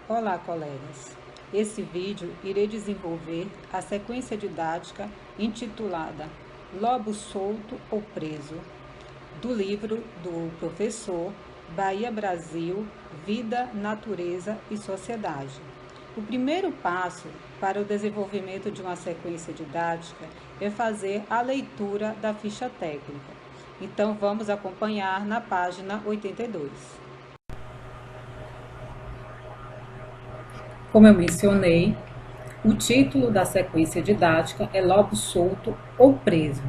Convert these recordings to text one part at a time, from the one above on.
Olá, colegas! Esse vídeo irei desenvolver a sequência didática intitulada Lobo Solto ou Preso, do livro do professor Bahia Brasil, Vida, Natureza e Sociedade. O primeiro passo para o desenvolvimento de uma sequência didática é fazer a leitura da ficha técnica. Então, vamos acompanhar na página 82. Como eu mencionei, o título da sequência didática é Lobo Solto ou Preso.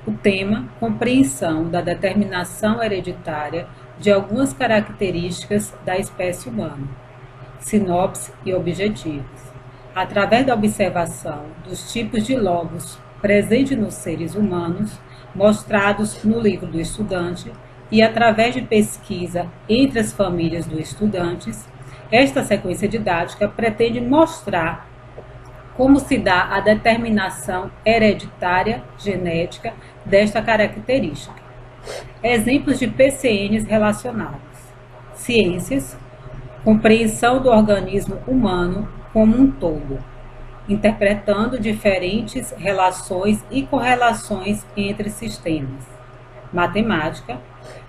O tema, compreensão da determinação hereditária de algumas características da espécie humana. Sinopse e objetivos. Através da observação dos tipos de lobos presentes nos seres humanos, mostrados no livro do estudante, e através de pesquisa entre as famílias dos estudantes, esta sequência didática pretende mostrar como se dá a determinação hereditária genética desta característica. Exemplos de PCNs relacionados: ciências, compreensão do organismo humano como um todo, interpretando diferentes relações e correlações entre sistemas. Matemática,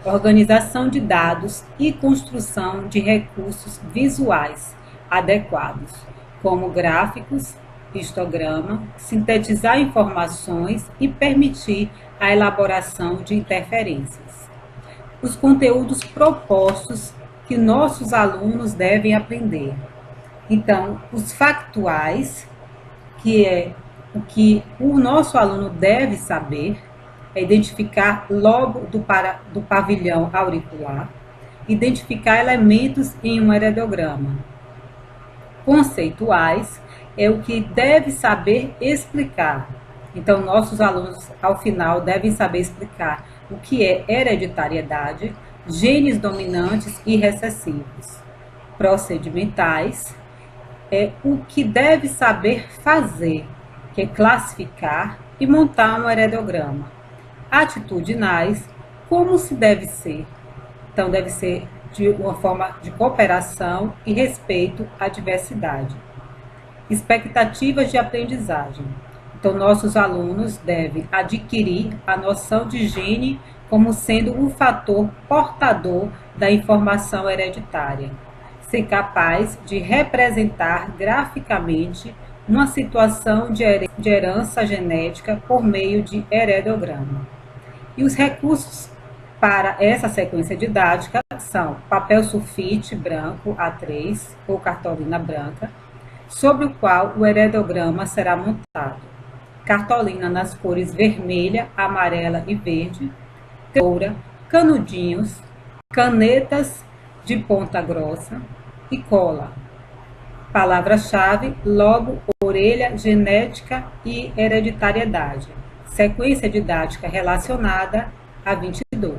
organização de dados e construção de recursos visuais adequados, como gráficos, histograma, sintetizar informações e permitir a elaboração de interferências. Os conteúdos propostos que nossos alunos devem aprender. Então, os factuais, que é o que o nosso aluno deve saber, é identificar lobo do pavilhão auricular, identificar elementos em um heredograma. Conceituais é o que deve saber explicar. Então, nossos alunos, ao final, devem saber explicar o que é hereditariedade, genes dominantes e recessivos. Procedimentais é o que deve saber fazer, que é classificar e montar um heredograma. Atitudinais, como se deve ser? Então, deve ser de uma forma de cooperação e respeito à diversidade. Expectativas de aprendizagem. Então, nossos alunos devem adquirir a noção de gene como sendo um fator portador da informação hereditária. Ser capaz de representar graficamente uma situação de herança genética por meio de heredograma. E os recursos para essa sequência didática são papel sulfite branco A3 ou cartolina branca, sobre o qual o heredograma será montado. Cartolina nas cores vermelha, amarela e verde, tesoura, canudinhos, canetas de ponta grossa e cola. Palavra-chave: lobo, orelha, genética e hereditariedade. Sequência didática relacionada a 22.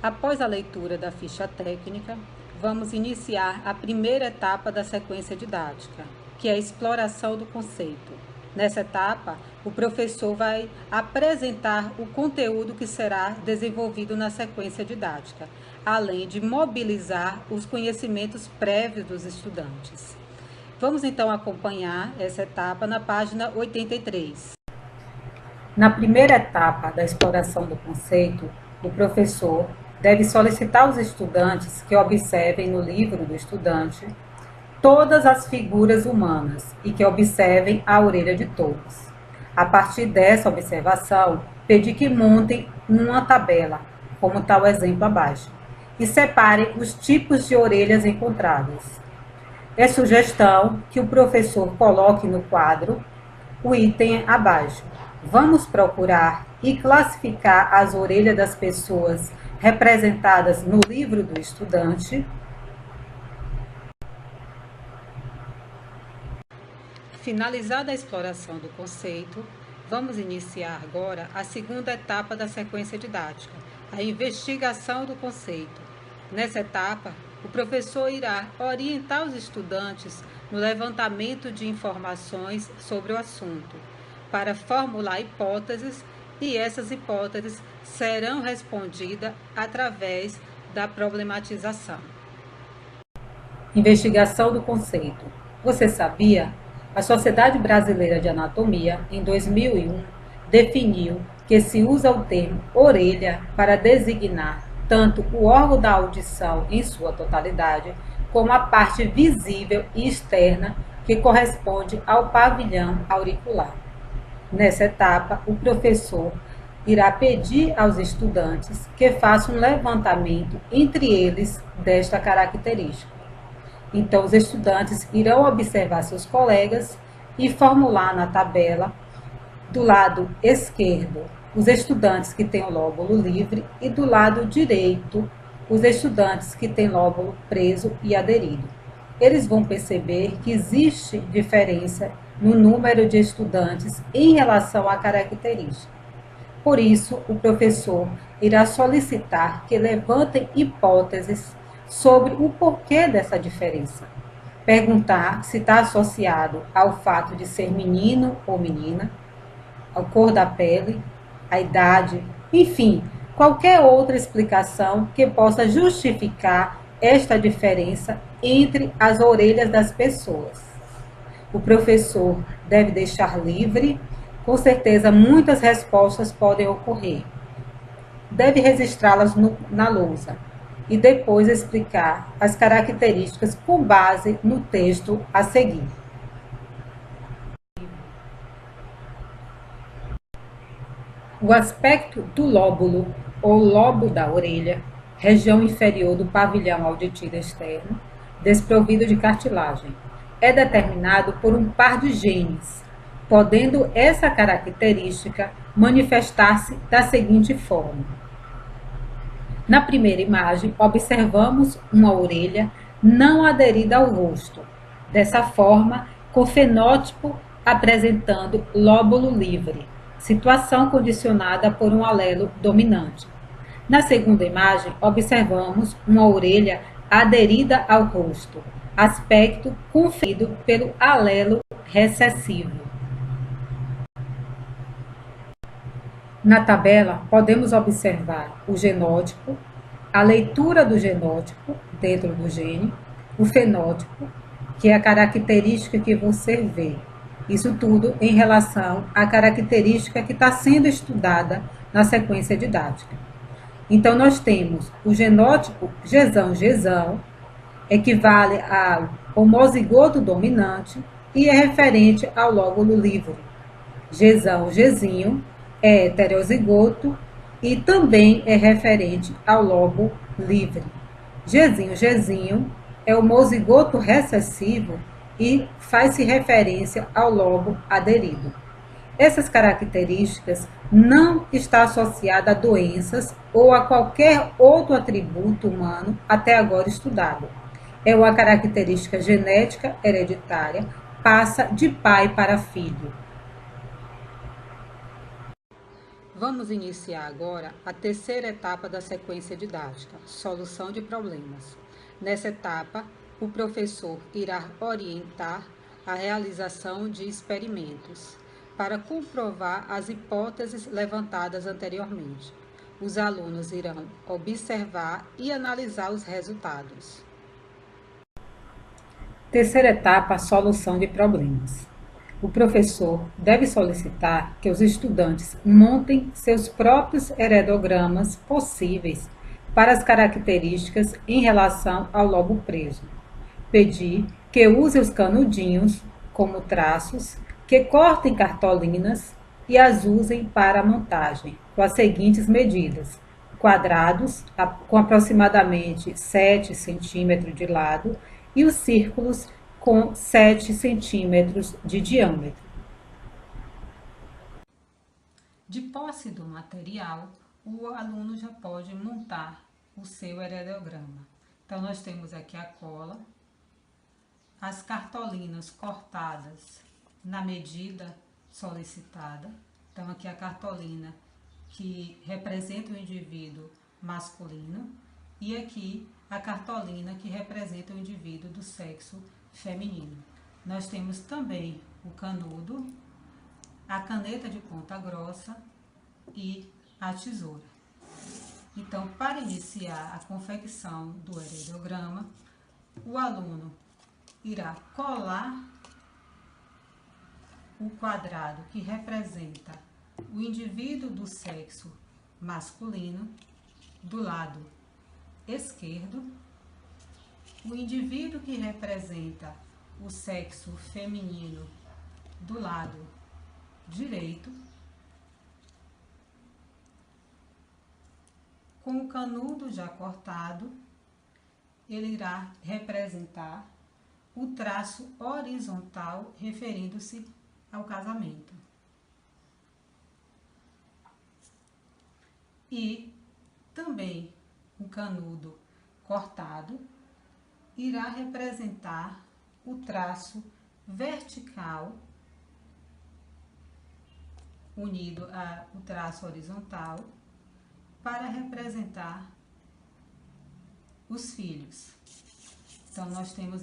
Após a leitura da ficha técnica, vamos iniciar a primeira etapa da sequência didática, que é a exploração do conceito. Nessa etapa, o professor vai apresentar o conteúdo que será desenvolvido na sequência didática, além de mobilizar os conhecimentos prévios dos estudantes. Vamos então acompanhar essa etapa na página 83. Na primeira etapa da exploração do conceito, o professor deve solicitar aos estudantes que observem no livro do estudante todas as figuras humanas e que observem a orelha de todos. A partir dessa observação, pedir que montem uma tabela, como está o exemplo abaixo, e separem os tipos de orelhas encontradas. É sugestão que o professor coloque no quadro o item abaixo. Vamos procurar e classificar as orelhas das pessoas representadas no livro do estudante. Finalizada a exploração do conceito, vamos iniciar agora a segunda etapa da sequência didática, a investigação do conceito. Nessa etapa, o professor irá orientar os estudantes no levantamento de informações sobre o assunto, para formular hipóteses, e essas hipóteses serão respondidas através da problematização. Investigação do conceito. Você sabia? A Sociedade Brasileira de Anatomia, em 2001, definiu que se usa o termo orelha para designar tanto o órgão da audição em sua totalidade, como a parte visível e externa que corresponde ao pavilhão auricular. Nessa etapa, o professor irá pedir aos estudantes que façam um levantamento entre eles desta característica. Então, os estudantes irão observar seus colegas e formular na tabela, do lado esquerdo, os estudantes que têm o lóbulo livre e do lado direito, os estudantes que têm lóbulo preso e aderido. Eles vão perceber que existe diferença no número de estudantes em relação à característica. Por isso, o professor irá solicitar que levantem hipóteses sobre o porquê dessa diferença. Perguntar se está associado ao fato de ser menino ou menina, a cor da pele, a idade, enfim, qualquer outra explicação que possa justificar esta diferença entre as orelhas das pessoas. O professor deve deixar livre, com certeza muitas respostas podem ocorrer. Deve registrá-las na lousa e depois explicar as características com base no texto a seguir. O aspecto do lóbulo ou lobo da orelha, região inferior do pavilhão auditivo externo, desprovido de cartilagem, é determinado por um par de genes, podendo essa característica manifestar-se da seguinte forma. Na primeira imagem, observamos uma orelha não aderida ao rosto, dessa forma, com fenótipo apresentando lóbulo livre, situação condicionada por um alelo dominante. Na segunda imagem, observamos uma orelha aderida ao rosto, aspecto conferido pelo alelo recessivo. Na tabela, podemos observar o genótipo, a leitura do genótipo dentro do gene, o fenótipo, que é a característica que você vê. Isso tudo em relação à característica que está sendo estudada na sequência didática. Então, nós temos o genótipo G-G, equivale ao homozigoto dominante e é referente ao lóbulo livre. G-G é heterozigoto e também é referente ao lobo livre. G-G é homozigoto recessivo e faz-se referência ao lobo aderido. Essas características não estão associadas a doenças ou a qualquer outro atributo humano até agora estudado. É uma característica genética hereditária, passa de pai para filho. Vamos iniciar agora a terceira etapa da sequência didática, solução de problemas. Nessa etapa, o professor irá orientar a realização de experimentos para comprovar as hipóteses levantadas anteriormente. Os alunos irão observar e analisar os resultados. Terceira etapa, solução de problemas. O professor deve solicitar que os estudantes montem seus próprios heredogramas possíveis para as características em relação ao lobo preso. Pedir que use os canudinhos como traços, que cortem cartolinas e as usem para a montagem, com as seguintes medidas: quadrados com aproximadamente 7 centímetros de lado e os círculos com 7 centímetros de diâmetro. De posse do material, o aluno já pode montar o seu heredograma. Então, nós temos aqui a cola, as cartolinas cortadas na medida solicitada. Então, aqui a cartolina que representa o indivíduo masculino e aqui a cartolina que representa o indivíduo do sexo feminino. Nós temos também o canudo, a caneta de ponta grossa e a tesoura. Então, para iniciar a confecção do heredograma, o aluno irá colar o quadrado que representa o indivíduo do sexo masculino do lado esquerdo, o indivíduo que representa o sexo feminino do lado direito, com o canudo já cortado, ele irá representar o traço horizontal referindo-se ao casamento. E também o canudo cortado irá representar o traço vertical unido ao traço horizontal para representar os filhos. Então, nós temos...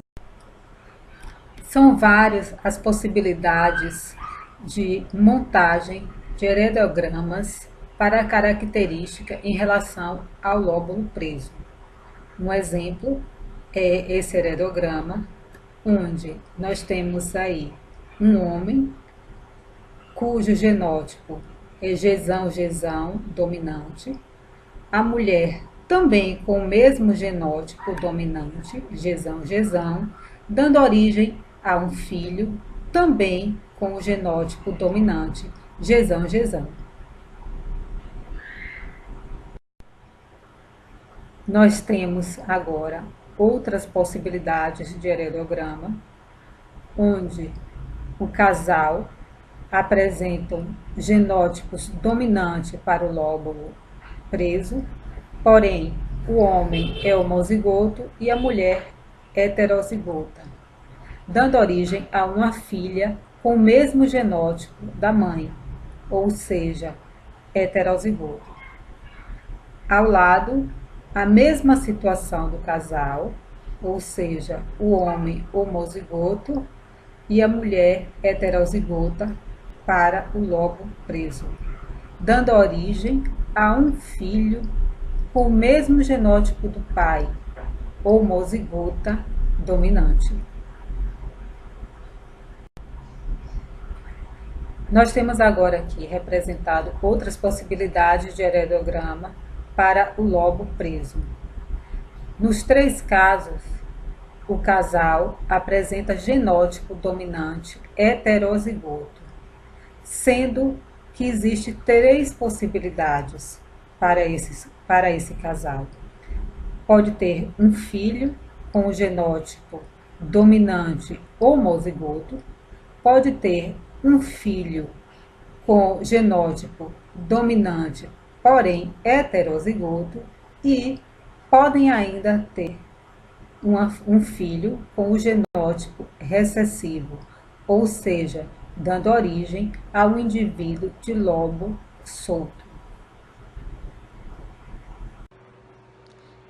São várias as possibilidades de montagem de heredogramas para a característica em relação ao lóbulo preso. Um exemplo é esse heredograma, onde nós temos aí um homem cujo genótipo é gesão dominante, a mulher também com o mesmo genótipo dominante, gesão, dando origem a um filho também com o genótipo dominante, gesão. Nós temos agora outras possibilidades de heredograma, onde o casal apresentam genótipos dominantes para o lóbulo preso, porém o homem é homozigoto e a mulher é heterozigota, dando origem a uma filha com o mesmo genótipo da mãe, ou seja, heterozigoto. Ao lado, a mesma situação do casal, ou seja, o homem homozigoto e a mulher heterozigota para o lóbulo preso, dando origem a um filho com o mesmo genótipo do pai, homozigota dominante. Nós temos agora aqui representado outras possibilidades de heredograma para o lobo preso. Nos três casos, o casal apresenta genótipo dominante heterozigoto, sendo que existe três possibilidades para esse casal. Pode ter um filho com o genótipo dominante homozigoto, pode ter um filho com genótipo dominante, porém heterozigoto, e podem ainda ter um filho com o genótipo recessivo, ou seja, dando origem a um indivíduo de lobo solto.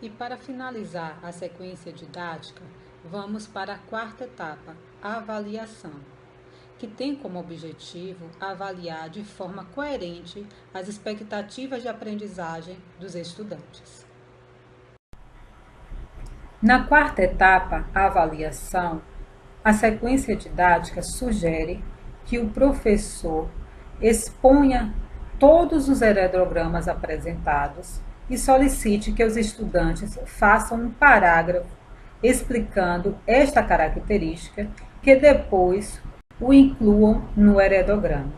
E para finalizar a sequência didática, vamos para a quarta etapa, a avaliação, que tem como objetivo avaliar de forma coerente as expectativas de aprendizagem dos estudantes. Na quarta etapa, a avaliação, a sequência didática sugere que o professor exponha todos os heredogramas apresentados e solicite que os estudantes façam um parágrafo explicando esta característica, que depois o incluam no heredograma.